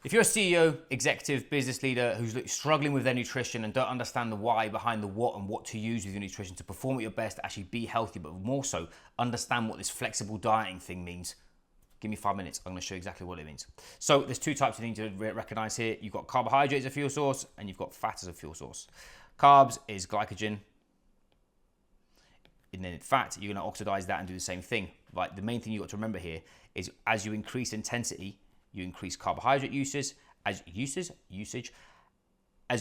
If you're a CEO, executive, business leader who's struggling with their nutrition and don't understand the why behind the what and what to use with your nutrition to perform at your best, to actually be healthy, but more so understand what this flexible dieting thing means, give me 5 minutes. I'm going to show you exactly what it means. So there's two types you need to recognize here. You've got carbohydrates as a fuel source and you've got fat as a fuel source. Carbs is glycogen. And then fat, you're going to oxidize that and do the same thing. Right? The main thing you've got to remember here is as you increase intensity, you increase carbohydrate usage. As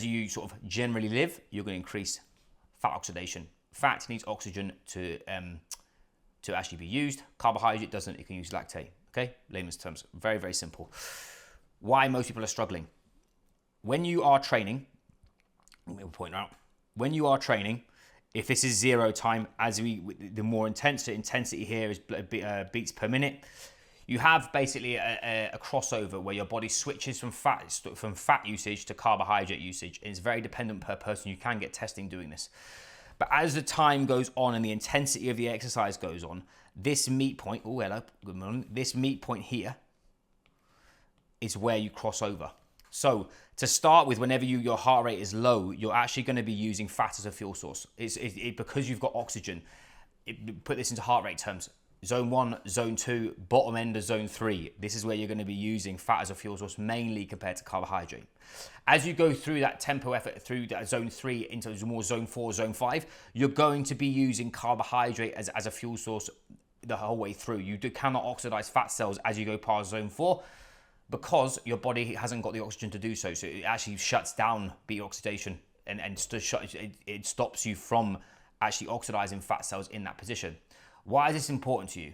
you sort of generally live, you're going to increase fat oxidation. Fat needs oxygen to actually be used. Carbohydrate doesn't. It can use lactate. Okay, layman's terms, very, very simple. Why most people are struggling. When you are training, let me point out, when you are training, if this is 0 time, the more intensity here is beats per minute, you have basically a crossover where your body switches from fat usage to carbohydrate usage. And it's very dependent per person. You can get testing doing this. But as the time goes on and the intensity of the exercise goes on, this meet point, oh hello, good morning, this meet point here is where you cross over. So to start with, whenever your heart rate is low, you're actually going to be using fat as a fuel source. Because you've got oxygen, put this into heart rate terms. Zone 1, zone 2, bottom end of zone 3. This is where you're going to be using fat as a fuel source mainly compared to carbohydrate. As you go through that tempo effort through that zone 3 into more zone 4, zone 5, you're going to be using carbohydrate as a fuel source the whole way through. You cannot oxidize fat cells as you go past zone 4 because your body hasn't got the oxygen to do so. So it actually shuts down beta oxidation and it stops you from actually oxidizing fat cells in that position. Why is this important to you?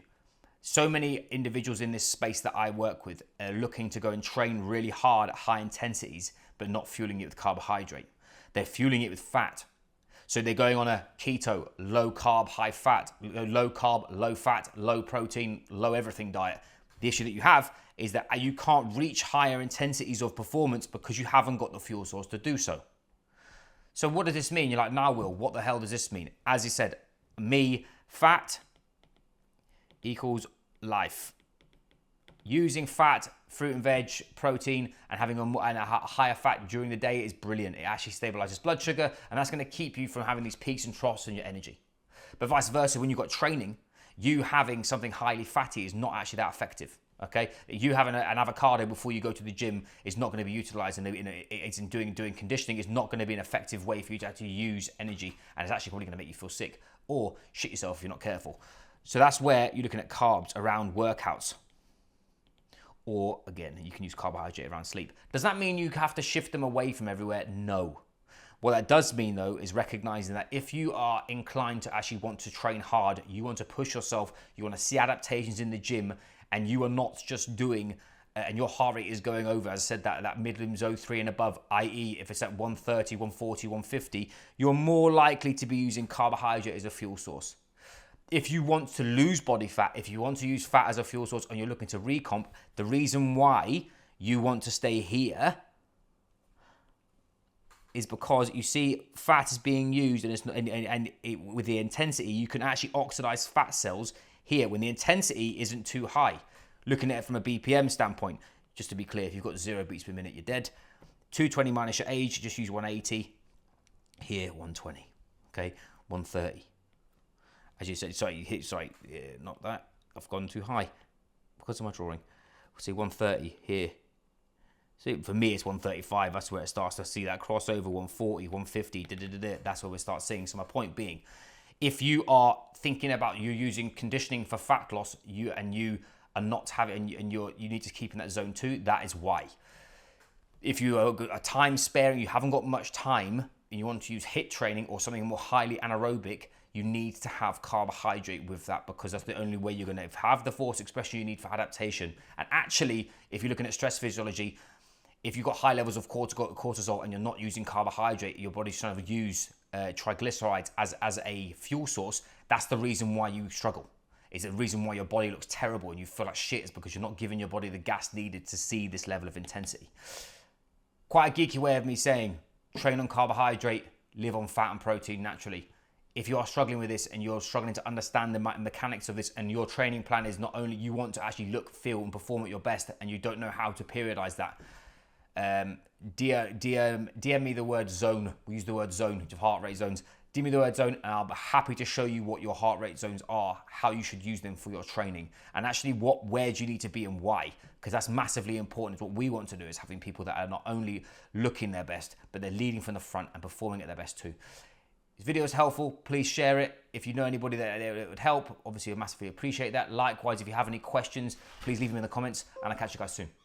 So many individuals in this space that I work with are looking to go and train really hard at high intensities, but not fueling it with carbohydrate. They're fueling it with fat. So they're going on a keto, low carb, high fat, low carb, low fat, low protein, low everything diet. The issue that you have is that you can't reach higher intensities of performance because you haven't got the fuel source to do so. So what does this mean? You're like, nah, Will, what the hell does this mean? As you said, fat equals life. Using fat, fruit and veg, protein, and having a higher fat during the day is brilliant. It actually stabilizes blood sugar, and that's going to keep you from having these peaks and troughs in your energy. But vice versa, when you've got training, you having something highly fatty is not actually that effective. Okay, you having an avocado before you go to the gym is not going to be utilized in doing conditioning. Is not going to be an effective way for you to actually use energy, and it's actually probably going to make you feel sick or shit yourself if you're not careful. So that's where you're looking at carbs around workouts. Or again, you can use carbohydrate around sleep. Does that mean you have to shift them away from everywhere? No. What that does mean though is recognizing that if you are inclined to actually want to train hard, you want to push yourself, you want to see adaptations in the gym, and you are not just doing, and your heart rate is going over, as I said, that mid-limb zone 3 and above, i.e. if it's at 130, 140, 150, you're more likely to be using carbohydrate as a fuel source. If you want to lose body fat, if you want to use fat as a fuel source and you're looking to recomp, the reason why you want to stay here is because you see fat is being used with the intensity, you can actually oxidize fat cells here when the intensity isn't too high. Looking at it from a BPM standpoint, just to be clear, if you've got 0 beats per minute, you're dead. 220 minus your age, just use 180. Here, 120. Okay, 130. As you said, not that. I've gone too high because of my drawing. See 130 here. See, for me, it's 135. That's where it starts to see that crossover. 140, 150. That's where we start seeing. So my point being, if you are thinking about you using conditioning for fat loss, you are not having, and you need to keep in that zone 2. That is why. If you are time sparing, you haven't got much time, and you want to use HIIT training or something more highly anaerobic, you need to have carbohydrate with that because that's the only way you're going to have the force expression you need for adaptation. And actually, if you're looking at stress physiology, if you've got high levels of cortisol and you're not using carbohydrate, your body's trying to use triglycerides as a fuel source, that's the reason why you struggle. It's the reason why your body looks terrible and you feel like shit is because you're not giving your body the gas needed to see this level of intensity. Quite a geeky way of me saying, train on carbohydrate, live on fat and protein naturally. If you are struggling with this and you're struggling to understand the mechanics of this and your training plan is not only you want to actually look, feel and perform at your best and you don't know how to periodize that, DM me the word zone. We use the word zone of heart rate zones. DM me the word zone, and I'll be happy to show you what your heart rate zones are, how you should use them for your training, and actually where do you need to be and why, because that's massively important. What we want to do is having people that are not only looking their best, but they're leading from the front and performing at their best too. This video is helpful. Please share it. If you know anybody that it would help, obviously I massively appreciate that. Likewise, if you have any questions, please leave them in the comments, and I'll catch you guys soon.